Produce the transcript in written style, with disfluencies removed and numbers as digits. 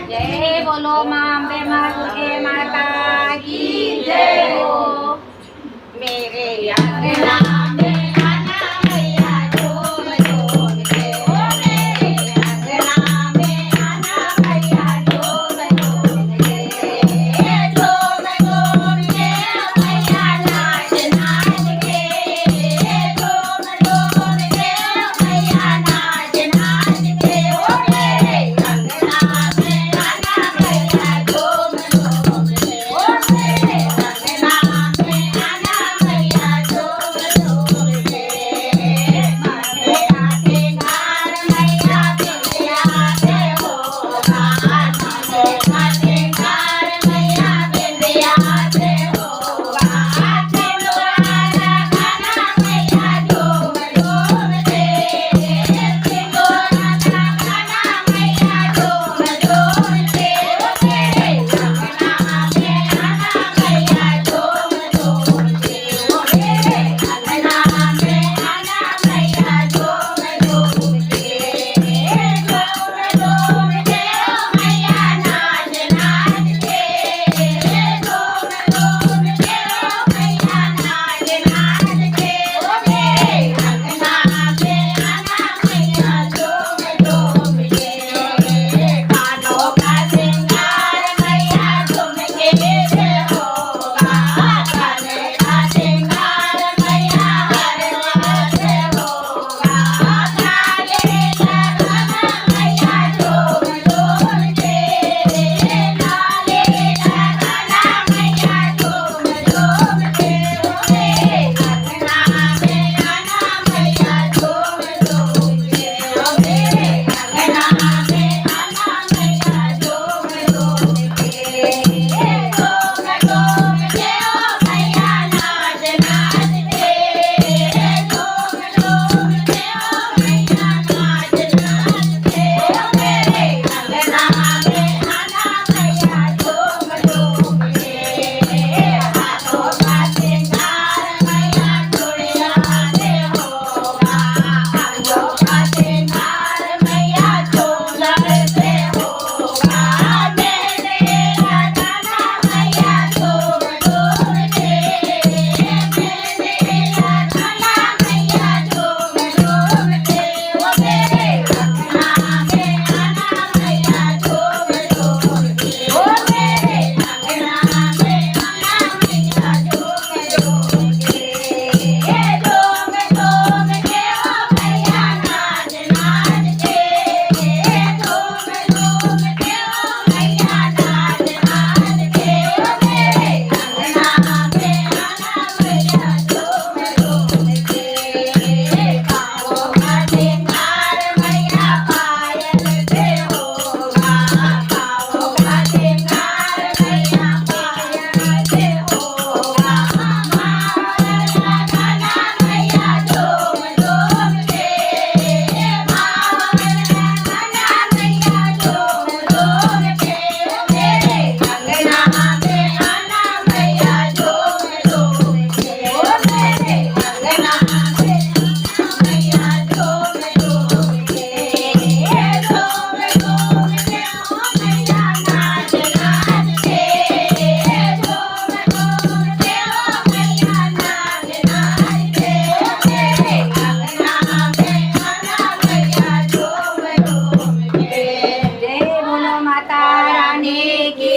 जय बोलो माँ अम्बे मारुके माता की जय हो। मेरे अंगना में आना मैया झूम झूम के, ओ मेरे अंगना में आना मैया झूम झूम के, झूम झूम के मैया नाच नाच के, झूम झूम के मैया नाच नाच के, ओ मेरे अंगना में आना मैया झूम झूम के, ओ मेरे अंगना में आना मैया झूम झूम के, माथे आके गार मैया बिंदिया से होगा, माथे आके गार मैया बिंदिया से होगा, सिंदूराना गाना मैया झूम झूम के, सिंदूराना गाना मैया झूम झूम के, ओ मेरे अंगना में आना मैया झूम झूम के, ओ मेरे अंगना में आना मैया झूम झूम के, झूम झूम के मैया नाच नाच के, झूम झूम के मैया नाच नाच के, ओ मेरे अंगना में आना मैया झूम झूम के, कानों का श्रृंगार मैया झुमके से होगा, काने का श्रृंगार मैया हरवा से होगा, काले लगाना मैया झूम झूम के, काले लगाना मैया झूम झूम के, ओ मेरे अंगना में आना मैया झूम झूम के, ओ मेरे अंगना में आना मैया झूम झूम के, झूम झूम के ओ मैया नाच नाच के, झूम झूम के ओ मैया नाच नाच के, ओ मेरे अंगना में आना मैया झूम झूम के, हाथों का श्रृंगार मैया चूड़िया से होगा, अंगों का श्रृंगार मैया चूड़न से होगा, मेहंदी लगाना मैया झूम झूम के, मेहंदी लगाना मैया झूम झूम के, ओ मेरे अंगना में आना मैया झूम झूम के, ओ मेरे अंगना में आना मैया झूम झूम के, झूम झूम के ओ मैया नाच नाच के, झूम झूम के ओ मैया नाच नाच के, ओ मेरे अंगना में आना मैया झूम झूम के, पाँवों का श्रृंगार मैया पायल से होगा, पाँवों का श्रृंगार मैया पायल से होगा, मावल लगाना मैया झूम झूम के, मावल लगाना मैया झूम झूम के, ओ मेरे अंगना में आना मैया झूम झूम के, ओ मेरे अंगना में आना मैया झूम झूम के, झूम झूम के ओ मैया नाच नाच के, झूम झूम के ओ मैया नाच नाच के, ओ मेरे अंगना में आना मैया झूम झूम के, जय बोलो माता रानी की